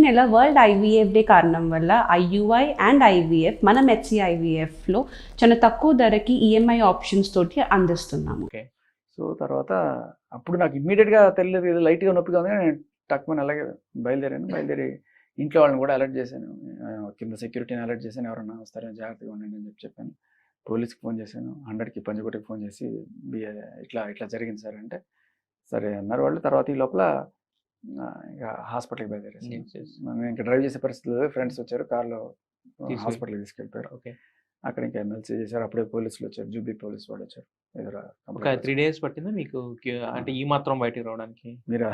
నెల world IVF day కారణం వల్ల ఐయుఐ అండ్ ఐవీఎఫ్ మనం హెచ్సిఐవీఎఫ్లో చాలా తక్కువ ధరకి ఈఎంఐ ఆప్షన్స్ తోటి అందిస్తున్నాము. ఓకే. సో తర్వాత అప్పుడు నాకు ఇమ్మీడియట్గా తెలియదు, ఏదో లైట్గా నొప్పిగా ఉంది. నేను టక్మని అలాగే బయలుదేరి ఇంట్లో వాళ్ళని కూడా అలర్ట్ చేశాను, కింద సెక్యూరిటీని అలర్ట్ చేశాను, ఎవరన్నా వస్తారని జాగ్రత్తగా ఉండండి అని చెప్పాను. పోలీస్కి ఫోన్ చేశాను, 100కి పంజగుట్టకి ఫోన్ చేసి ఇట్లా జరిగింది సార్ అంటే సరే అన్నారు వాళ్ళు. తర్వాత ఈ లోపల ఇంకా హాస్పిటల్కి బయలుదేరేసి నేను ఇంకా డ్రైవ్ చేసే పరిస్థితుల్లో ఫ్రెండ్స్ వచ్చారు, కార్లో హాస్పిటల్కి తీసుకెళ్ళిపోయారు. ఓకే. అక్కడ ఇంకా ఎమ్మెల్సీ చేశారు, అప్పుడే పోలీసులు వచ్చారు, జూబీ పోలీసు వాళ్ళు వచ్చారు. ఒక 3 days పట్టిందా మీకు అంటే ఈ మాత్రం బయటికి రావడానికి? మీరు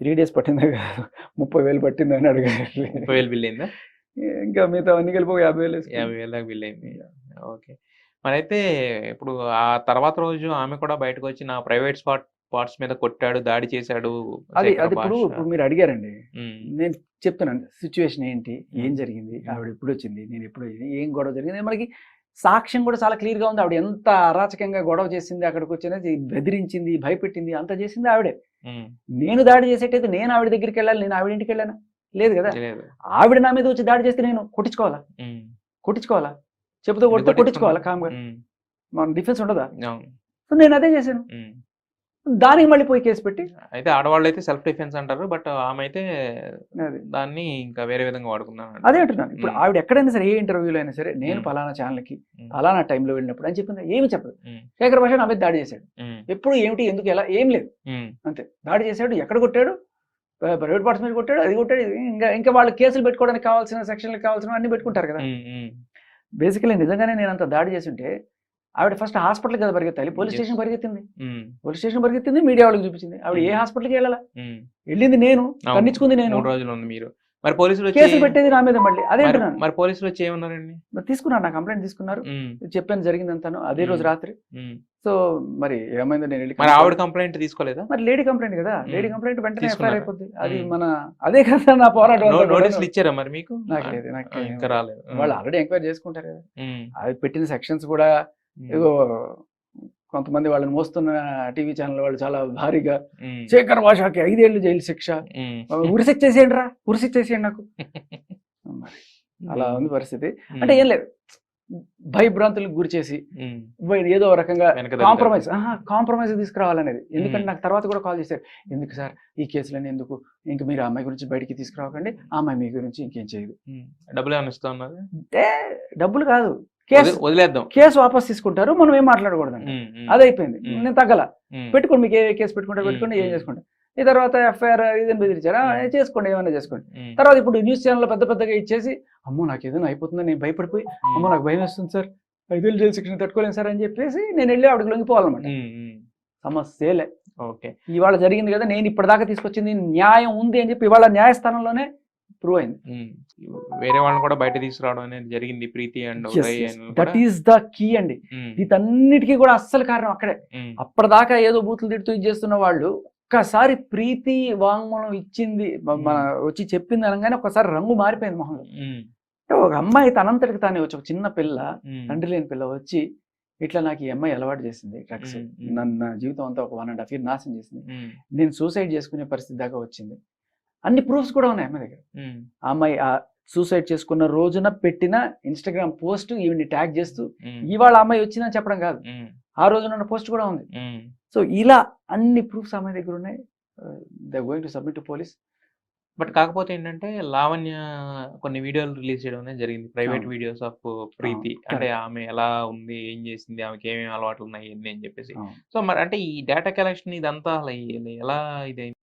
3 days పట్టిందా కాదు, 30,000 పట్టింది అని అడిగారు. 30,000 బిల్ అయిందా? ఇంకా మిగతా అన్ని కలిపి 50,000 దాకా బిల్ అయింది. ఓకే. మరైతే ఇప్పుడు ఆ తర్వాత రోజు ఆమె కూడా బయటకు వచ్చి నా ప్రైవేట్ పార్ట్స్ మీద కొట్టాడు, దాడి చేశాడు. అది ఇప్పుడు మీరు అడిగారండి, నేను చెప్తున్నాను సిచ్యువేషన్ ఏంటి, ఏం జరిగింది, ఆవిడ ఎప్పుడు వచ్చింది, నేను ఎప్పుడు వచ్చింది, ఏం గొడవ జరిగింది, మనకి సాక్ష్యం కూడా చాలా క్లియర్గా ఉంది. ఆవిడ ఎంత అరాచకంగా గొడవ చేసింది, అక్కడికి వచ్చినది బెదిరించింది, భయపెట్టింది, అంత చేసింది ఆవిడే. నేను దాడి చేసేటైతే నేను ఆవిడ దగ్గరికి వెళ్ళాలి, నేను ఆవిడ ఇంటికి వెళ్ళాను లేదు కదా. ఆవిడ నా మీద వచ్చి దాడి చేస్తే నేను కొట్టించుకోవాలా చెబుతూ కొడితే కొట్టించుకోవాలా కామ్గా, మన డిఫెన్స్ ఉండదా? సో నేను అదే చేశాను, దానికి మళ్ళీ పోయి కేసు పెట్టి. అయితే ఆడవాళ్ళు అయితే సెల్ఫ్ డిఫెన్స్ అంటారు, బట్ ఆమె అయితే దాన్ని ఇంకా వేరే విధంగా వాడుకున్నాను. అదే అంటున్నాను. ఇప్పుడు ఆవిడ ఎక్కడైనా సరే, ఏ ఇంటర్వ్యూలో అయినా సరే, నేను పలానా ఛానల్కి పలానా టైంలో వెళ్ళినప్పుడు అని చెప్పింది, ఏమి చెప్పదు. శేఖర్ భాష నా మీద దాడి చేశాడు, ఎప్పుడు ఏమిటి ఎందుకు ఎలా ఏం లేదు, అంతే. దాడి చేశాడు, ఎక్కడ కొట్టాడు, ప్రైవేట్ పార్ట్స్ మీద కొట్టాడు, అది కొట్టాడు, ఇంకా వాళ్ళు కేసులు పెట్టుకోవడానికి కావాల్సిన సెక్షన్లకు కావాల్సిన అన్ని పెట్టుకుంటారు కదా. బేసికలీ నిజంగానే నేను అంత దాడి చేసి ఉంటే ఆవిడ ఫస్ట్ హాస్పిటల్ కదా పరిగెత్తాలి, పోలీస్ స్టేషన్ పరిగెత్తింది, మీడియా వాళ్ళకి చూపించింది. ఆవిడ ఏ హాస్పిటల్కి వెళ్ళాలా, వెళ్ళింది నేను, ఖండించుకుంది నేను. 3 రోజులు ఉంది మీరు, మరి పోలీసులు కేసులు పెట్టేది నా మీద మళ్ళీ. అదే అంటున్నాను. మరి పోలీసులు వచ్చి ఏమన్నారండి? తీసుకున్నారు, నా కంప్లైంట్ తీసుకున్నారు, చెప్పాను జరిగిందంతాను అదే రోజు రాత్రి. సో మరి ఏమైందో నేను వెళ్ళి, మరి ఆవిడ కంప్లైంట్ తీసుకోలేదా? మరి లేడీ కంప్లైంట్ కదా, లేడీ కంప్లైంట్ వెంటనే ఎఫ్ఐఆర్ అయిపోద్ది. అది మన అదే కదా నా పోరాటం. నోటీసులు ఇచ్చారా మరి మీకు? నాకు లేదు, నాకు ఇంకా రాలేదు. వాళ్ళు ఆల్రెడీ ఎంక్వైరీ చేసుకుంటారు కదా. అవి పెట్టిన సెక్షన్స్ కూడా ఏదో కొంతమంది వాళ్ళని మోస్తున్న టీవీ ఛానల్ వాళ్ళు చాలా భారీగా, శేఖర్ భాషకి 5 ఏళ్ళు జైలు శిక్ష, ఉరిశిక్ష చేసేయండి నాకు. మరి అలా ఉంది పరిస్థితి. అంటే ఏం లేదు, భయభ్రాంతులకు గురి చేసి ఏదో రకంగా కాంప్రమైజ్ తీసుకురావాలనేది. ఎందుకంటే నాకు తర్వాత కూడా కాల్ చేశారు, ఎందుకు సార్ ఈ కేసులని ఎందుకు, ఇంక మీరు ఆ అమ్మాయి గురించి బయటికి తీసుకురావకండి, ఆ అమ్మాయి మీ గురించి ఇంకేం చేయదు. డబ్బులు ఏమైనా ఇస్తా ఉన్నారు? డబ్బులు కాదు, వదిలేద్దాం, కేసు వాపస్ తీసుకుంటారు, మనం ఏం మాట్లాడకూడదు. అది అయిపోయింది, నేను తగ్గల. పెట్టుకోండి, మీకు ఏ కేసు పెట్టుకోండి, ఏం చేసుకోండి. ఈ తర్వాత ఎఫ్ఐఆర్ ఇదని బెదిరించారా, చేసుకోండి, ఏమైనా చేసుకోండి. తర్వాత ఇప్పుడు న్యూస్ ఛానల్లో పెద్దగా ఇచ్చేసి, అమ్మో నాకు ఏదైనా అయిపోతుందని నేను భయపడిపోయి, అమ్మో నాకు భయం వేస్తుంది సార్, 5 ఏళ్ళు జైలు శిక్షణ తట్టుకోలేను సార్ అని చెప్పేసి నేను వెళ్ళి ఆవిడకి లొంగిపోవాలన్నమాట. సమస్యలే. ఓకే. ఇవాళ జరిగింది కదా, నేను ఇప్పటిదాకా తీసుకొచ్చింది న్యాయం ఉంది అని చెప్పి ఇవాళ న్యాయస్థానంలోనే ప్రూవ్ అయింది. వేరే వాళ్ళని కూడా బయట తీసుకురావడం అనేది జరిగింది, Preeti and that is the key అండి. వీటన్నిటికీ కూడా అస్సలు కారణం అక్కడే. అప్పటిదాకా ఏదో బూతులు తిడుతూ ఇది చేస్తున్న వాళ్ళు ఒక్కసారి ప్రీతి వాంగ్మూలం ఇచ్చింది, వచ్చి చెప్పింది అనగానే ఒకసారి రంగు మారిపోయింది మొహంలో. ఒక అమ్మాయి తనంతటికి తానే వచ్చి, ఒక చిన్న పిల్ల, తండ్రి లేని పిల్ల వచ్చి, ఇట్లా నాకు ఈ అమ్మాయి అలవాటు చేసింది డ్రగ్స్, నా జీవితం అంతా ఒక 1.5 years నాశనం చేసింది, నేను సూసైడ్ చేసుకునే పరిస్థితి దాకా వచ్చింది, అన్ని ప్రూఫ్స్ కూడా ఉన్నాయి అమ్మాయి దగ్గర. ఆ అమ్మాయి సూసైడ్ చేసుకున్న రోజున పెట్టిన ఇన్స్టాగ్రామ్ పోస్ట్ ఈవిని ట్యాగ్ చేస్తూ, ఇవాళ అమ్మాయి వచ్చిందని చెప్పడం కాదు, ఆ రోజున పోస్ట్ కూడా ఉంది. సో ఇలా అన్ని ప్రూఫ్స్ అమ్మాయి దగ్గర ఉన్నాయి. They going to submit to police. But కాకపోతే ఏంటంటే లావణ్య కొన్ని వీడియోలు రిలీజ్ చేయడం అనేది జరిగింది, ప్రైవేట్ వీడియోస్ ఆఫ్ ప్రీతి. అంటే ఆమె ఎలా ఉంది, ఏం చేసింది, ఆమెకి ఏమేమి అలవాట్లు ఉన్నాయి అని చెప్పేసి. సో మరి అంటే ఈ డేటా కలెక్షన్ ఇదంతా ఎలా ఇదైంది?